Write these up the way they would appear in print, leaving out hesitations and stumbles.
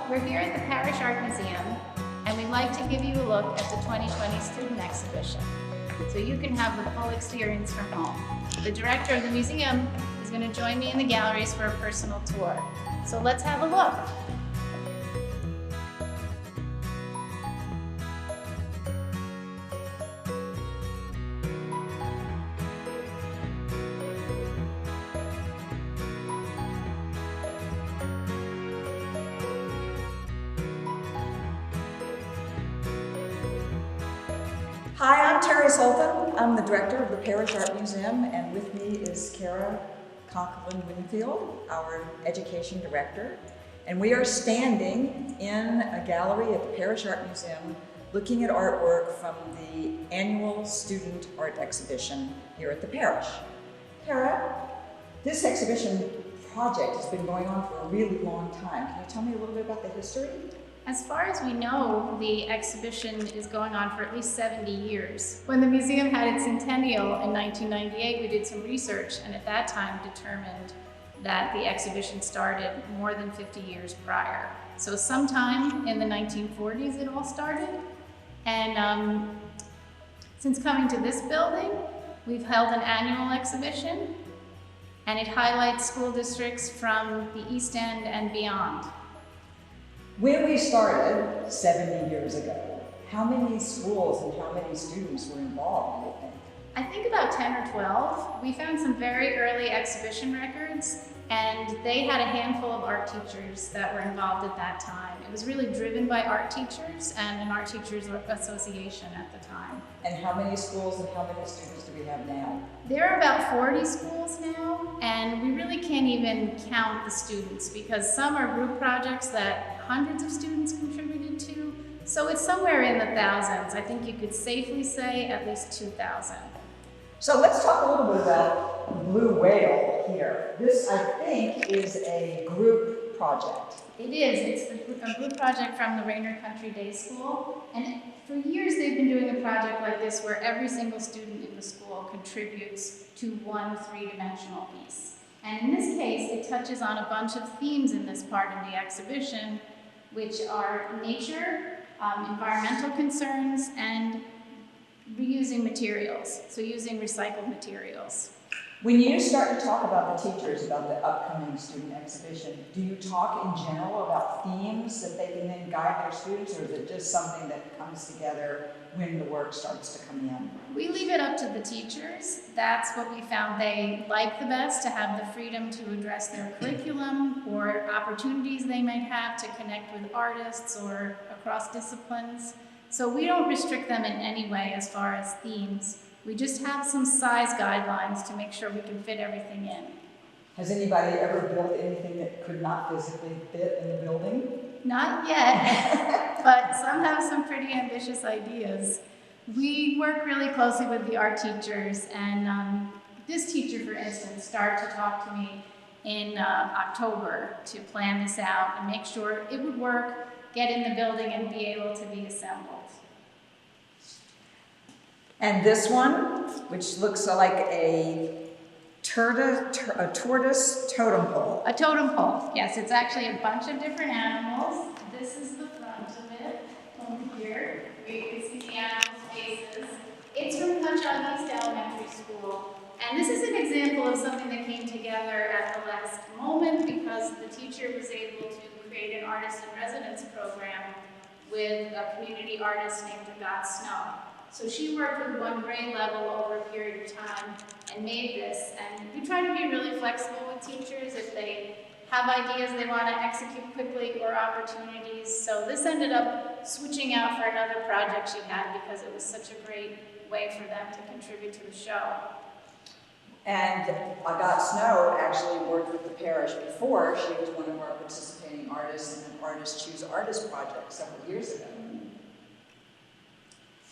We're here at the Parrish Art Museum, and we'd like to give you a look at the 2020 student exhibition, so you can have the full experience from home. The director of the museum is going to join me in the galleries for a personal tour. So let's have a look. Hi, I'm Terrie Sultan. I'm the director of the Parrish Art Museum, and with me is Cara Conklin-Wingfield, our education director. And we are standing in a gallery at the Parrish Art Museum looking at artwork from the annual student art exhibition here at the Parrish. Cara, this exhibition project has been going on for a really long time. Can you tell me a little bit about the history? As far as we know, the exhibition is going on for at least 70 years. When the museum had its centennial in 1998, we did some research, and at that time determined that the exhibition started more than 50 years prior. So sometime in the 1940s it all started, and since coming to this building, we've held an annual exhibition, and it highlights school districts from the East End and beyond. When we started 70 years ago, how many schools and how many students were involved, do you think? I think about 10 or 12. We found some very early exhibition records, and they had a handful of art teachers that were involved at that time. It was really driven by art teachers and an art teachers association at the time. And how many schools and how many students do we have now? There are about 40 schools now, and we really can't even count the students because some are group projects that hundreds of students contributed to. So it's somewhere in the thousands. I think you could safely say at least 2,000. So let's talk a little bit about the Blue Whale here. This, I think, is a group project. It is. It's a group project from the Rainer Country Day School. And for years they've been doing a project like this where every single student in the school contributes to one three-dimensional piece. And in this case, it touches on a bunch of themes in this part of the exhibition, which are nature, environmental concerns, and reusing materials, so using recycled materials. When you start to talk about the teachers about the upcoming student exhibition, do you talk in general about themes that they can then guide their students, or is it just something that comes together when the work starts to come in? We leave it up to the teachers. That's what we found they like the best, to have the freedom to address their curriculum or opportunities they might have to connect with artists or across disciplines. So we don't restrict them in any way as far as themes. We just have some size guidelines to make sure we can fit everything in. Has anybody ever built anything that could not physically fit in the building? Not yet, but some have some pretty ambitious ideas. We work really closely with the art teachers, and this teacher, for instance, started to talk to me in October to plan this out and make sure it would work, get in the building, and be able to be assembled. And this one, which looks like a tortoise totem pole. A totem pole, yes. It's actually a bunch of different animals. This is the front of it, over here. You can see the animals' faces. It's from Conklin East Elementary School. And this is an example of something that came together at the last moment because the teacher was able to create an artist in residence program with a community artist named Snow. So she worked with one grade level over a period of time and made this. And we try to be really flexible with teachers if they have ideas they want to execute quickly or opportunities. So this ended up switching out for another project she had because it was such a great way for them to contribute to the show. And Snow actually worked with the Parrish before. She was one of our participating artists in an Artist Choose Artist project several years ago.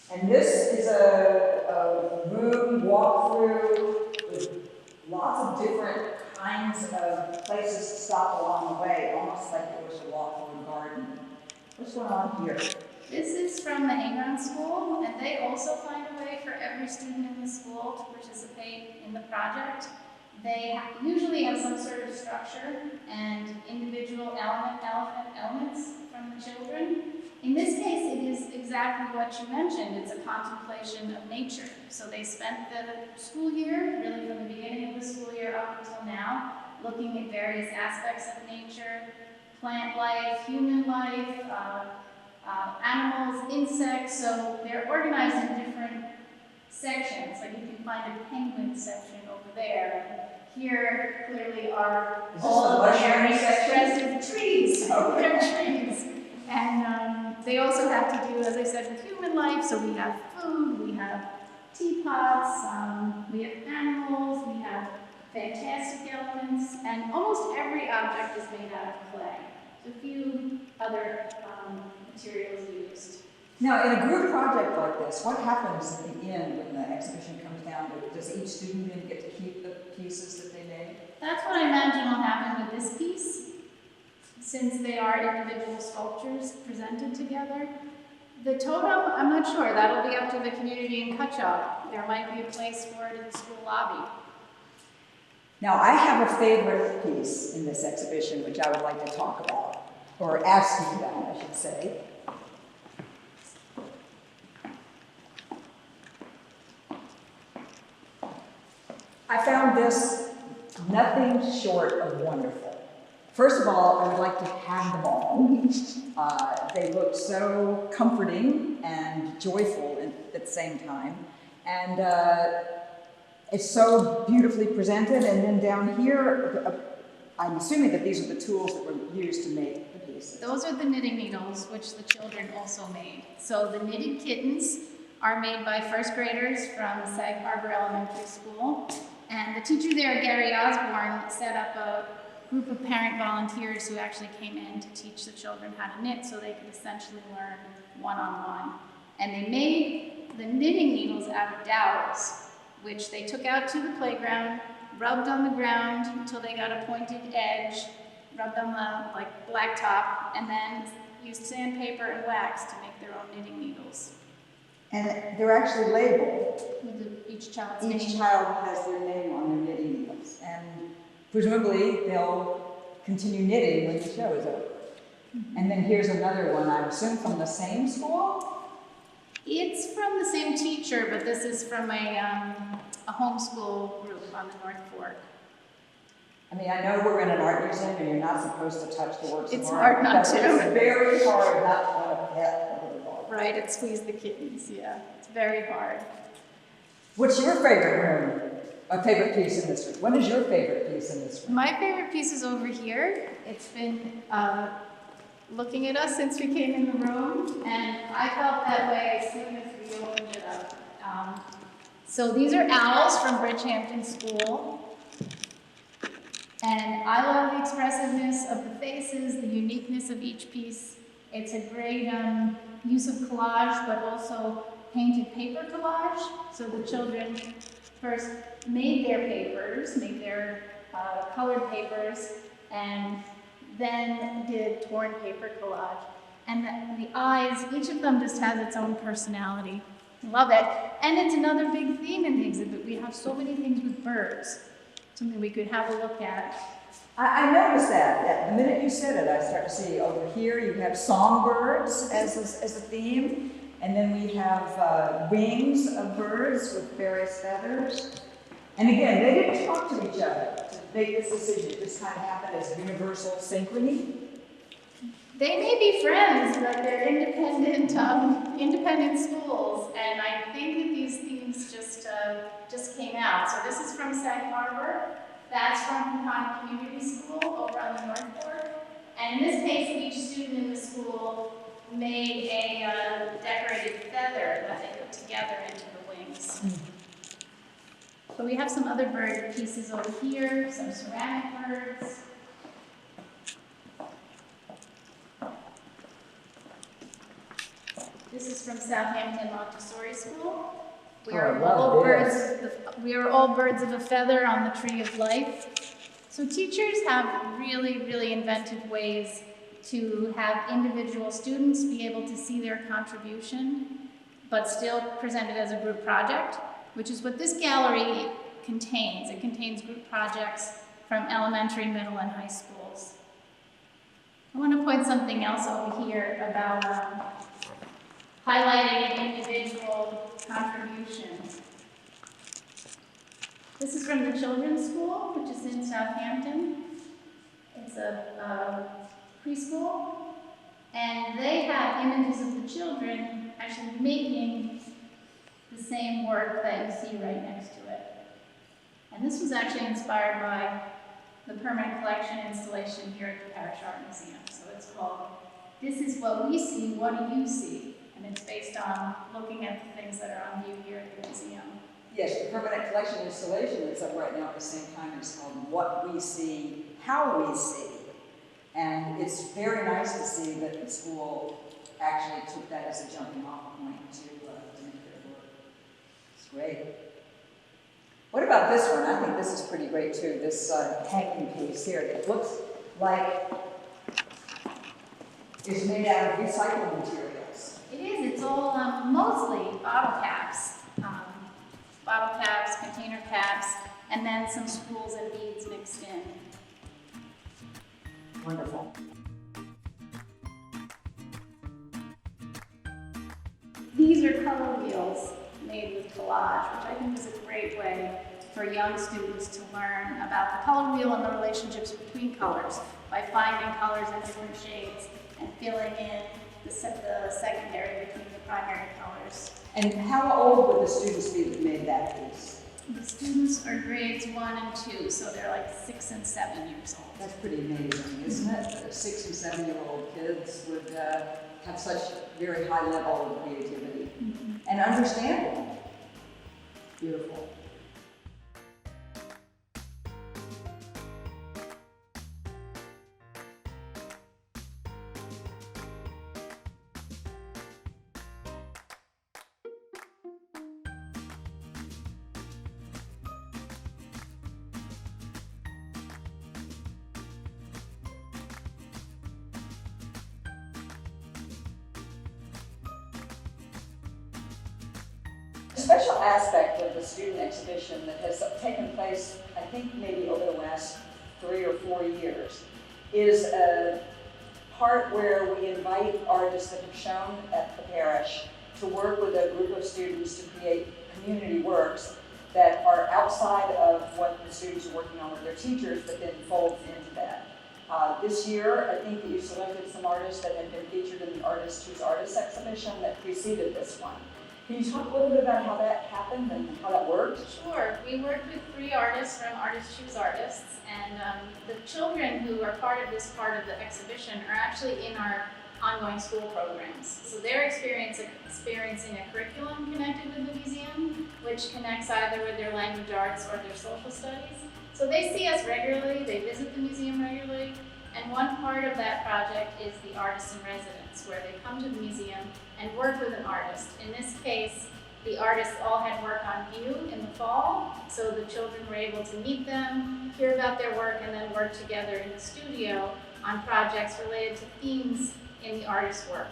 And this is a room walkthrough with lots of different kinds of places to stop along the way, almost like it was a walk through a garden. What's going on here? This is from the Hang-On School, and they also find a way for every student in the school to participate in the project. They usually have some sort of structure and individual elements from the children. In this case, it is exactly what you mentioned. It's a contemplation of nature. So they spent the school year, really from the beginning of the school year up until now, looking at various aspects of nature, plant life, human life, animals, insects. So they're organized in different sections. Like you can find a penguin section over there. Here clearly are all of the areas expressive trees. Okay. They're trees. And they also have to do, as I said, with human life. So we have food, we have teapots, we have animals, we have fantastic elements, and almost every object is made out of clay. A few other materials used. Now, in a group project like this, what happens at the end when the exhibition comes down? Does each student then get to keep the pieces that they made? That's what I imagine will happen with this piece, since they are individual sculptures presented together. The totem, I'm not sure. That'll be up to the community in Cutchogue. There might be a place for it in the school lobby. Now, I have a favorite piece in this exhibition, which I would like to talk about, or ask you about, I should say. I found this nothing short of wonderful. First of all, I would like to have them all. They look so comforting and joyful at the same time. And it's so beautifully presented. And then down here, I'm assuming that these are the tools that were used to make the pieces. Those are the knitting needles, which the children also made. So the knitted kittens are made by first graders from Sag Harbor Elementary School. And the teacher there, Gary Osborne, set up a group of parent volunteers who actually came in to teach the children how to knit so they could essentially learn one-on-one. And they made the knitting needles out of dowels, which they took out to the playground, rubbed on the ground until they got a pointed edge, rubbed on the blacktop, and then used sandpaper and wax to make their own knitting needles. And they're actually labeled. With each child's name. Each child has their name on their knitting needles. And presumably they'll continue knitting when the show is over. Mm-hmm. And then here's another one, I assume from the same school? It's from the same teacher, but this is from a homeschool group on the North Fork. I mean, I know we're in an art museum and you're not supposed to touch the works of art. It's hard not to. It's very hard not to want to pet a little dog. Right, it squeezed the kittens, yeah. It's very hard. What's your favorite room? A favorite piece in this room? What is your favorite piece in this room? My favorite piece is over here. It's been looking at us since we came in the room, and I felt that way as soon as we opened it up. So these are owls from Bridgehampton School, and I love the expressiveness of the faces, the uniqueness of each piece. It's a great use of collage, but also painted paper collage. So the children first made their papers, made their colored papers, and then did torn paper collage. And the eyes, each of them just has its own personality. Love it. And it's another big theme in the exhibit. We have so many things with birds, something we could have a look at. I noticed that. The minute you said it, I start to see over here you have songbirds as a theme. And then we have wings of birds with various feathers. And again, they didn't talk to each other to make this decision. It just kind of happened as universal synchrony. They may be friends, but they're independent schools. And I think that these themes just came out. So this is from Sag Harbor. That's from Conklin Community School over on the North Fork. And in this case, each student in the school made a decorated feather that they put together into the wings. So we have some other bird pieces over here, some ceramic birds. This is from Southampton Montessori School. We are all birds of a feather on the tree of life. So teachers have really, really inventive ways to have individual students be able to see their contribution, but still present it as a group project, which is what this gallery contains. It contains group projects from elementary, middle, and high schools. I want to point something else over here about highlighting an individual contribution. This is from the children's school, which is in Southampton. It's a preschool, and they have images of the children actually making the same work that you see right next to it. And this was actually inspired by the permanent collection installation here at the Parrish Art Museum. So it's called "This is What We See, What Do You See?" And it's based on looking at the things that are on view here at the museum. Yes, the permanent collection installation that's up right now at the same time is called What We See, How We See. And it's very nice to see that the school actually took that as a jumping off point to make their work. It's great. What about this one? I think this is pretty great too, this hanging piece here. It looks like it's made out of recycled materials. It is. It's all mostly bottle caps. Bottle caps, container caps, and then some spools and beads mixed in. Wonderful. These are color wheels made with collage, which I think is a great way for young students to learn about the color wheel and the relationships between colors by finding colors in different shades and filling in the secondary between the primary colors. And how old would the students be that made that piece? The students are grades 1 and 2, so they're like 6 and 7 years old. That's pretty amazing, isn't it? That 6 and 7-year-old kids would have such very high level of creativity and understanding. Beautiful. A special aspect of the student exhibition that has taken place, I think maybe over the last 3 or 4 years, is a part where we invite artists that have shown at the parish to work with a group of students to create community works that are outside of what the students are working on with their teachers, but then folds into that. This year, I think that you selected some artists that had been featured in the Artist Choose Artists exhibition that preceded this one. Can you talk a little bit about how that happened and how that worked? Sure. We worked with 3 artists from Artist Choose Artists, and the children who are part of this part of the exhibition are actually in our ongoing school programs. So they're experiencing a curriculum connected with the museum, which connects either with their language arts or their social studies. So they see us regularly, they visit the museum regularly, and one part of that project is the Artist in Residence, where they come to the museum and work with an artist. In this case, the artists all had work on view in the fall, so the children were able to meet them, hear about their work, and then work together in the studio on projects related to themes in the artist's work.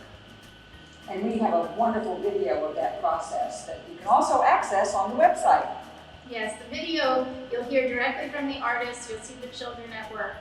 And we have a wonderful video of that process that you can also access on the website. Yes, the video, you'll hear directly from the artist, you'll see the children at work.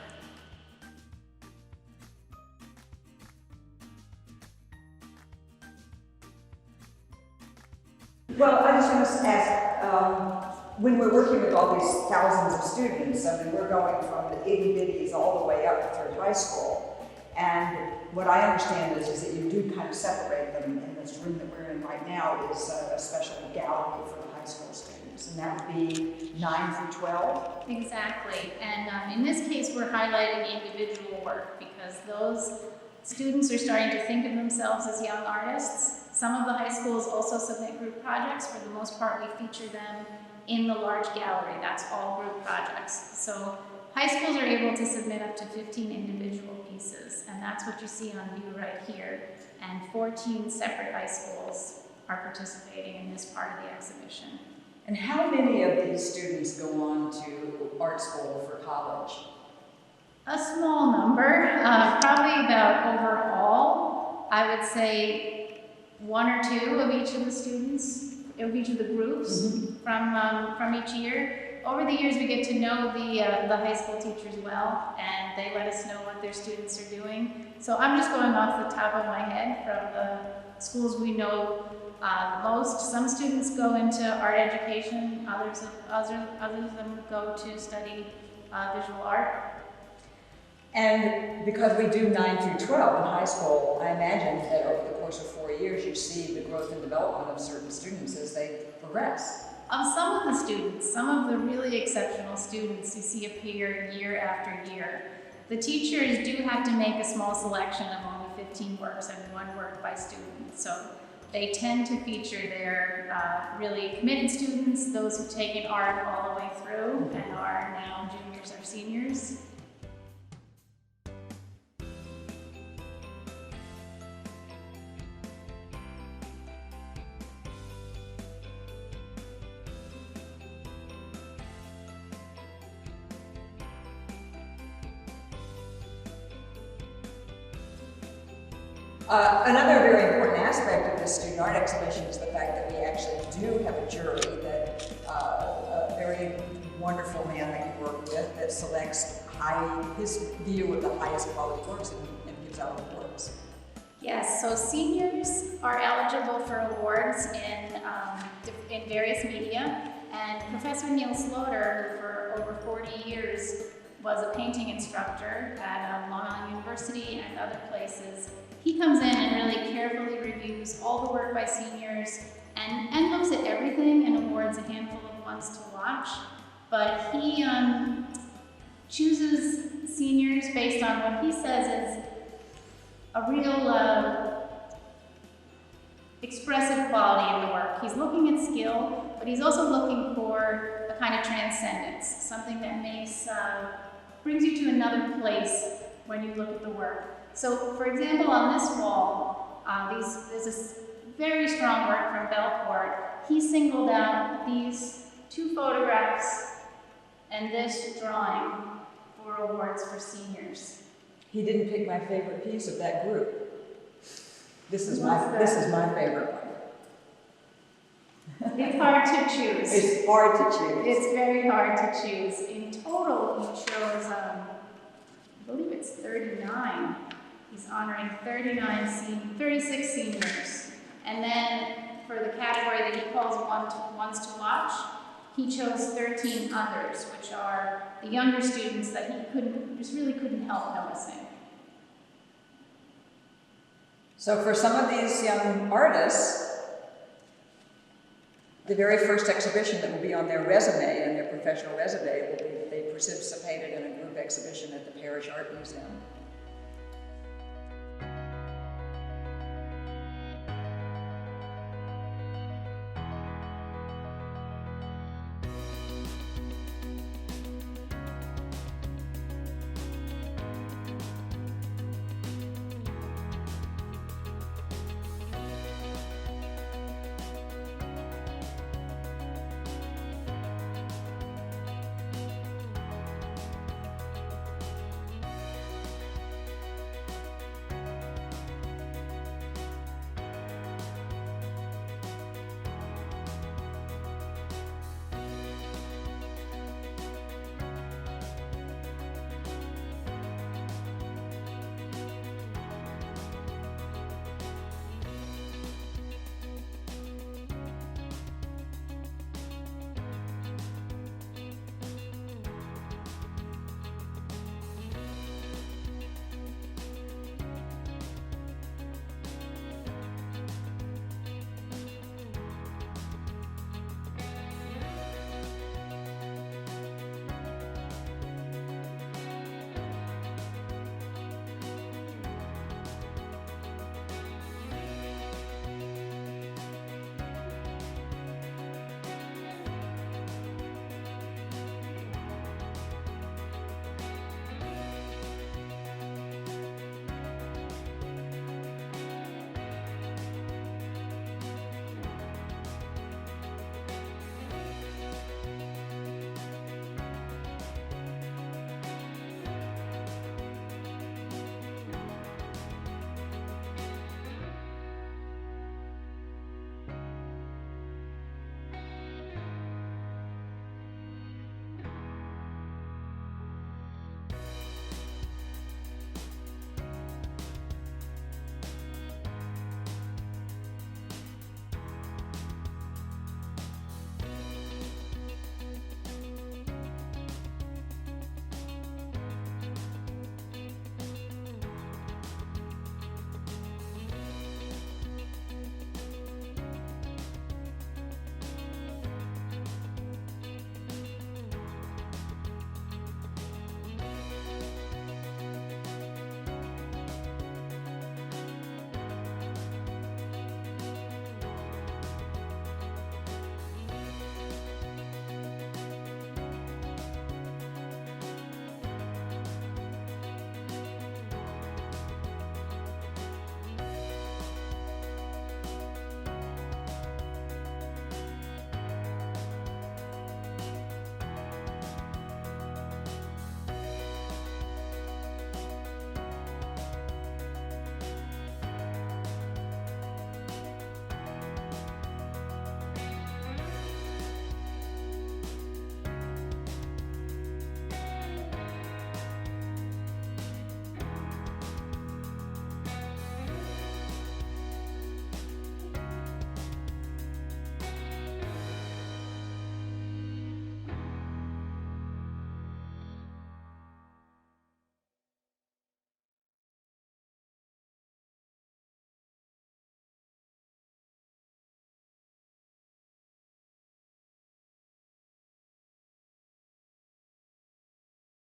Well, I just want to ask, when we're working with all these thousands of students, I mean, we're going from the itty-bitties all the way up through high school, and what I understand is that you do kind of separate them. In this room that we're in right now is a special gallery for the high school students, and that would be 9 through 12? Exactly, and in this case, we're highlighting individual work because those students are starting to think of themselves as young artists. Some of the high schools also submit group projects. For the most part, we feature them in the large gallery. That's all group projects. So high schools are able to submit up to 15 individual pieces, and that's what you see on view right here. And 14 separate high schools are participating in this part of the exhibition. And how many of these students go on to art school for college? A small number, probably about overall, I would say 1 or 2 of each of the students, of each of the groups from each year. over the years we get to know the high school teachers well, and they let us know what their students are doing. So I'm just going off the top of my head from the schools we know most. Some students go into art education, others of them go to study visual art. And because we do 9 through 12 in high school, I imagine that over the course of 4 years, you see the growth and development of certain students as they progress. Some of the students, some of the really exceptional students you see appear year after year. The teachers do have to make a small selection of only 15 works and 1 work by student. So they tend to feature their really committed students, those who've taken art all the way through and are now juniors or seniors. Another very important aspect of this student art exhibition is the fact that we actually do have a jury, that a very wonderful man that you work with that selects his view of the highest quality works and gives out awards. Yes, so seniors are eligible for awards in various media, and Professor Neill Slaughter, for over 40 years, was a painting instructor at Long Island University and other places. He comes in and really carefully reviews all the work by seniors and looks at everything and awards a handful of ones to watch. But he chooses seniors based on what he says is a real expressive quality in the work. He's looking at skill, but he's also looking for a kind of transcendence, something that brings you to another place when you look at the work. So, for example, on this wall, there's this very strong work from Belcourt. He singled out these 2 photographs and this drawing for awards for seniors. He didn't pick my favorite piece of that group. This is my favorite one. It's hard to choose. It's hard to choose. It's very hard to choose. In total, he chose, I believe it's 39. He's honoring 36 seniors. And then for the category that he calls ones to watch, he chose 13 others, which are the younger students that he really couldn't help noticing. So for some of these young artists, the very first exhibition that will be on their resume and their professional resume will be they participated in a group exhibition at the Parrish Art Museum.